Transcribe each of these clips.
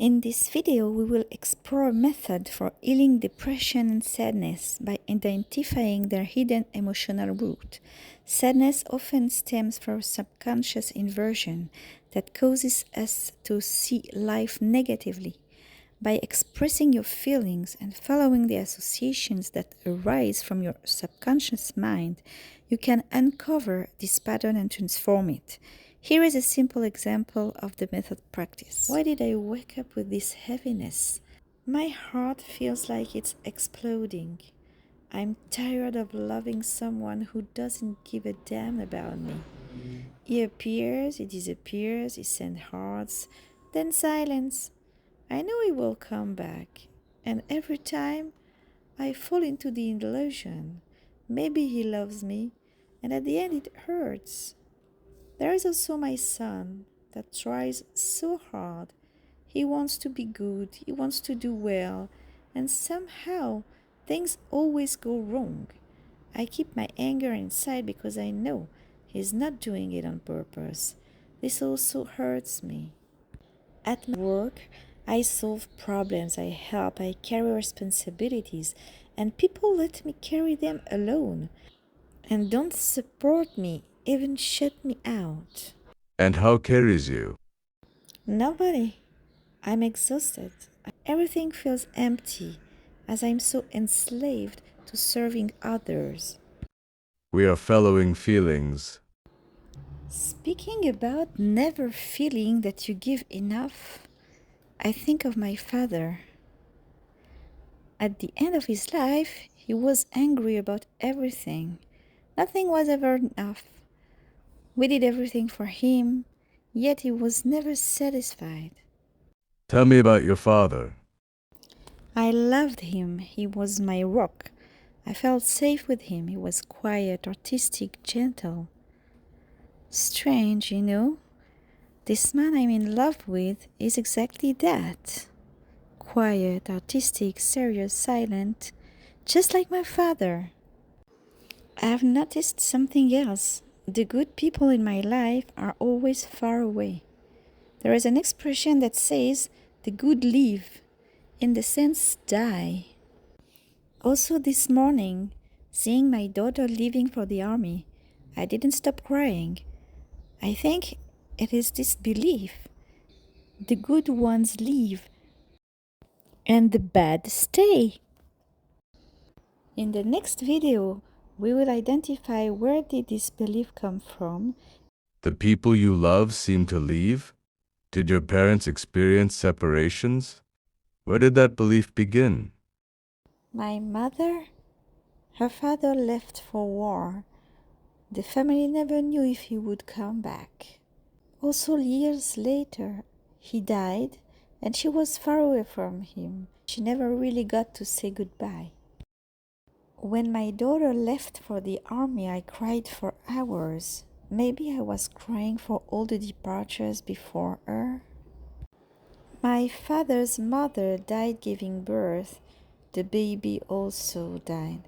In this video, we will explore a method for healing depression and sadness by identifying their hidden emotional root. Sadness often stems from subconscious inversion that causes us to see life negatively. By expressing your feelings and following the associations that arise from your subconscious mind, you can uncover this pattern and transform it. Here is a simple example of the method practice. Why did I wake up with this heaviness? My heart feels like it's exploding. I'm tired of loving someone who doesn't give a damn about me. He appears, he disappears, he sends hearts, then silence. I know he will come back, and every time I fall into the illusion. Maybe he loves me, and at the end it hurts. There is also my son that tries so hard. He wants to be good, he wants to do well, and somehow things always go wrong. I keep my anger inside because I know he's not doing it on purpose. This also hurts me. At my work, I solve problems, I help, I carry responsibilities, and people let me carry them alone and don't support me, even shut me out. And how carries you? Nobody. I'm exhausted. Everything feels empty as I'm so enslaved to serving others. We are fellowing feelings. Speaking about never feeling that you give enough, I think of my father. At the end of his life, he was angry about everything. Nothing was ever enough. We did everything for him, yet he was never satisfied. Tell me about your father. I loved him. He was my rock. I felt safe with him. He was quiet, artistic, gentle. Strange, you know? This man I'm in love with is exactly that. Quiet, artistic, serious, silent, just like my father. I've noticed something else. The good people in my life are always far away. There is an expression that says, the good live, in the sense die. Also this morning, seeing my daughter leaving for the army, I didn't stop crying. I think it is this belief. The good ones leave, and the bad stay. In the next video, we will identify where did this belief come from. The people you love seem to leave? Did your parents experience separations? Where did that belief begin? My mother, her father left for war. The family never knew if he would come back. Also, years later, he died, and she was far away from him. She never really got to say goodbye. When my daughter left for the army, I cried for hours. Maybe I was crying for all the departures before her. My father's mother died giving birth. The baby also died.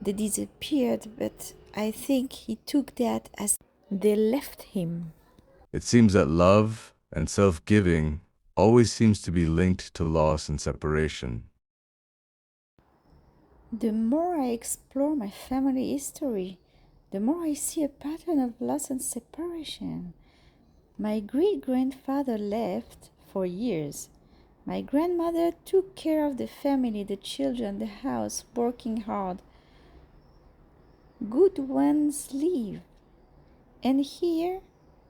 They disappeared, but I think he took that as they left him. It seems that love and self-giving always seems to be linked to loss and separation. The more I explore my family history, the more I see a pattern of loss and separation. My great-grandfather left for years. My grandmother took care of the family, the children, the house, working hard. Good ones leave. And here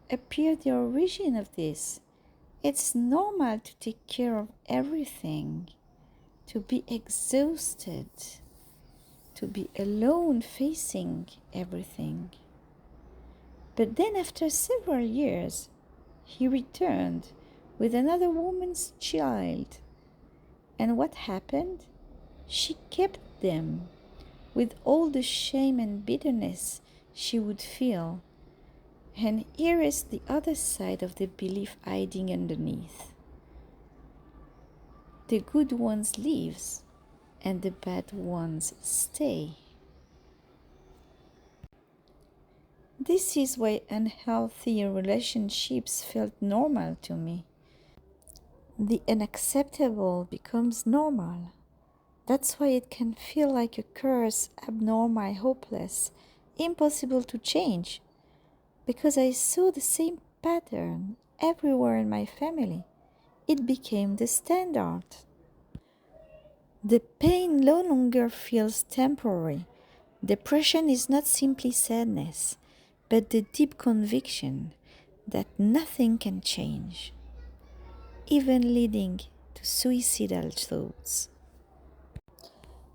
appeared the origin of this. It's normal to take care of everything, to be exhausted, to be alone facing everything. But then after several years, he returned with another woman's child. And what happened? She kept them with all the shame and bitterness she would feel. And here is the other side of the belief hiding underneath. The good ones leaves and the bad ones stay. This is why unhealthy relationships felt normal to me. The unacceptable becomes normal. That's why it can feel like a curse, abnormal, hopeless, impossible to change. Because I saw the same pattern everywhere in my family. It became the standard. The pain no longer feels temporary. Depression is not simply sadness, but the deep conviction that nothing can change, even leading to suicidal thoughts.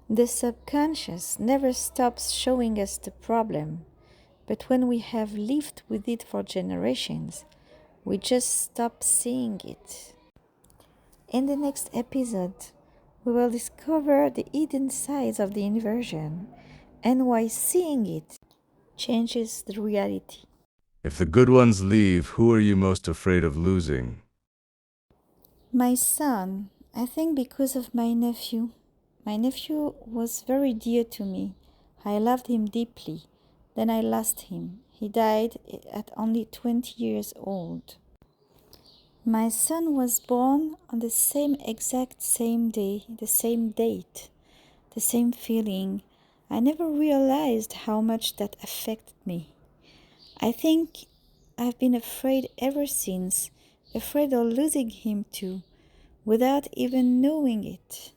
The subconscious never stops showing us the problem, but when we have lived with it for generations, we just stop seeing it. In the next episode, we will discover the hidden sides of the inversion and why seeing it changes the reality. If the good ones leave, who are you most afraid of losing? My son, I think because of my nephew. My nephew was very dear to me. I loved him deeply. Then I lost him. He died at only 20 years old. My son was born on the same day, the same date, the same feeling. I never realized how much that affected me. I think I've been afraid ever since, afraid of losing him too, without even knowing it.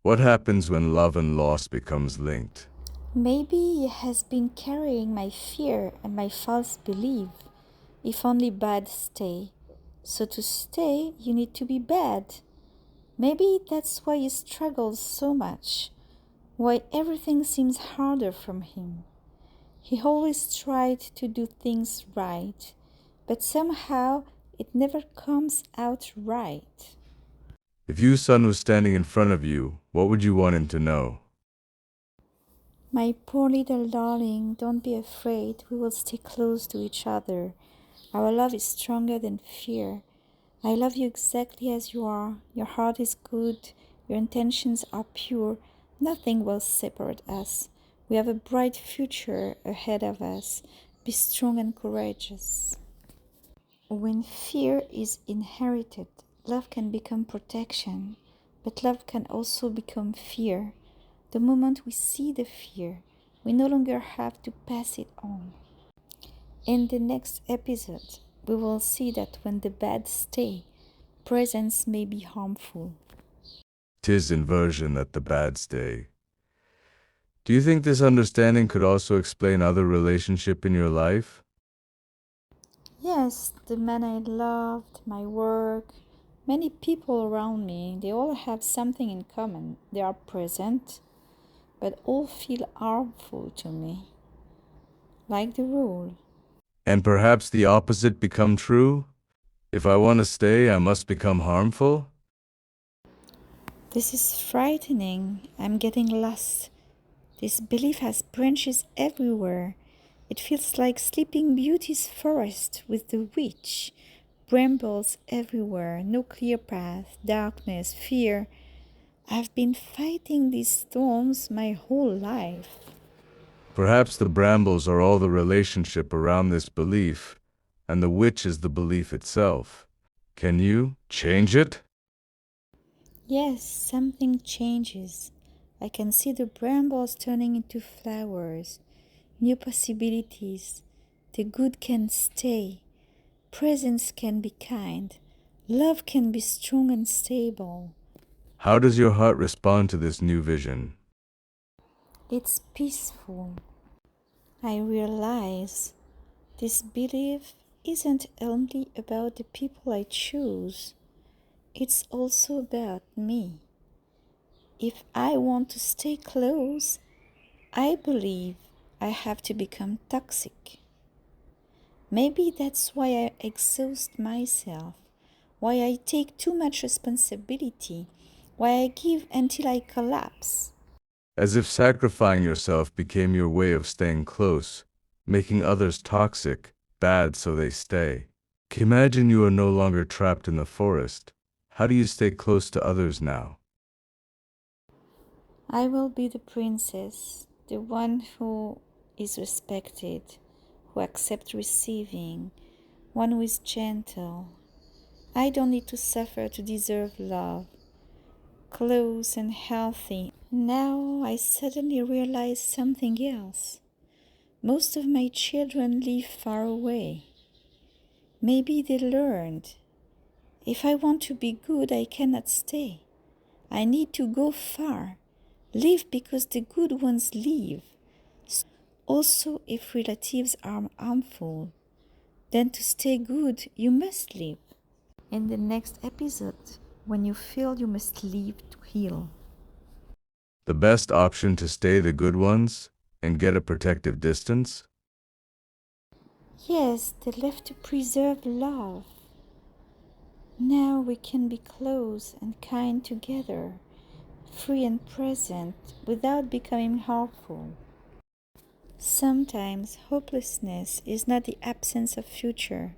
What happens when love and loss becomes linked? Maybe he has been carrying my fear and my false belief. If only bad stay. So to stay, you need to be bad. Maybe that's why he struggles so much, why everything seems harder from him. He always tried to do things right, but somehow it never comes out right. If your son was standing in front of you, what would you want him to know? My poor little darling, don't be afraid. We will stay close to each other. Our love is stronger than fear. I love you exactly as you are. Your heart is good. Your intentions are pure. Nothing will separate us. We have a bright future ahead of us. Be strong and courageous. When fear is inherited, love can become protection, but love can also become fear. The moment we see the fear, we no longer have to pass it on. In the next episode, we will see that when the bad stay, presence may be harmful. 'Tis inversion that the bad stay. Do you think this understanding could also explain other relationship in your life? Yes, the man I loved, my work, many people around me, they all have something in common. They are present, but all feel harmful to me, like the rule. And perhaps the opposite become true? If I want to stay, I must become harmful? This is frightening. I'm getting lost. This belief has branches everywhere. It feels like Sleeping Beauty's forest with the witch. Brambles everywhere, no clear path, darkness, fear. I've been fighting these storms my whole life. Perhaps the brambles are all the relationship around this belief, and the witch is the belief itself. Can you change it? Yes, something changes. I can see the brambles turning into flowers, new possibilities. The good can stay. Presence can be kind. Love can be strong and stable. How does your heart respond to this new vision? It's peaceful. I realize this belief isn't only about the people I choose, it's also about me. If I want to stay close, I believe I have to become toxic. Maybe that's why I exhaust myself, why I take too much responsibility, why I give until I collapse. As if sacrificing yourself became your way of staying close, making others toxic, bad so they stay. Imagine you are no longer trapped in the forest. How do you stay close to others now? I will be the princess, the one who is respected, who accepts receiving, one who is gentle. I don't need to suffer to deserve love, close and healthy. Now I suddenly realize something else. Most of my children live far away. Maybe they learned, if I want to be good, I cannot stay. I need to go far. Live because the good ones live. Also, if relatives are harmful, then to stay good, you must live. In the next episode, when you feel you must leave to heal. The best option to stay the good ones and get a protective distance? Yes, they left to preserve love. Now we can be close and kind together, free and present, without becoming harmful. Sometimes hopelessness is not the absence of future.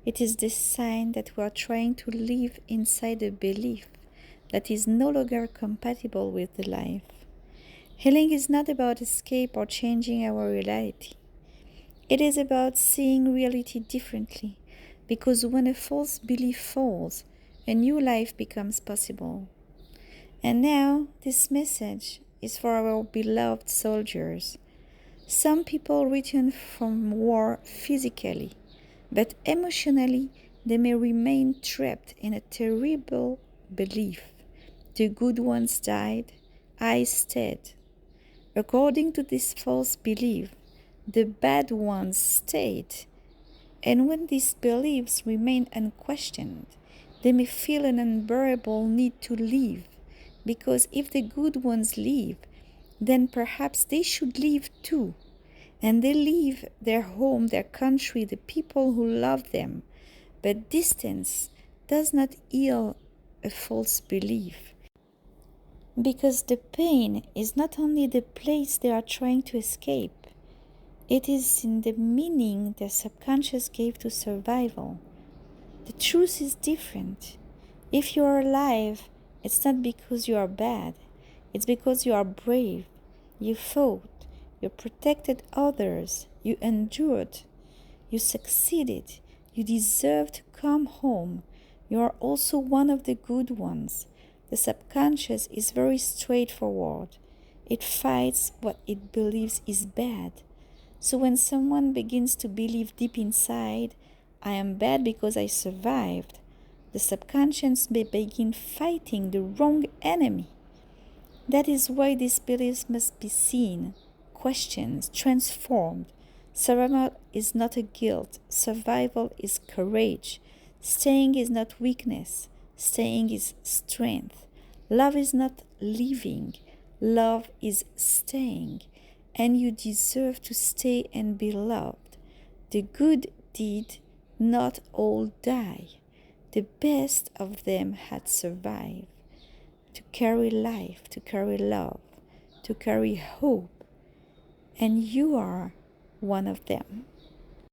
It is the sign that we are trying to live inside a belief that is no longer compatible with the life. Healing is not about escape or changing our reality. It is about seeing reality differently, because when a false belief falls, a new life becomes possible. And now, this message is for our beloved soldiers. Some people return from war physically, but emotionally they may remain trapped in a terrible belief. The good ones died, I stayed. According to this false belief, the bad ones stayed. And when these beliefs remain unquestioned, they may feel an unbearable need to leave, because if the good ones leave, then perhaps they should leave too. And they leave their home, their country, the people who love them. But distance does not heal a false belief, because the pain is not only the place they are trying to escape, it is in the meaning their subconscious gave to survival. The truth is different. If you are alive, it's not because you are bad, it's because you are brave. You fought, you protected others, you endured, you succeeded, you deserve to come home. You are also one of the good ones. The subconscious is very straightforward. It fights what it believes is bad. So when someone begins to believe deep inside, I am bad because I survived, the subconscious may begin fighting the wrong enemy. That is why these beliefs must be seen, questioned, transformed. Survival is not a guilt, survival is courage. Staying is not weakness, staying is strength. Love is not leaving, love is staying. And you deserve to stay and be loved. The good did not all die. The best of them had survived to carry life, to carry love, to carry hope. And you are one of them.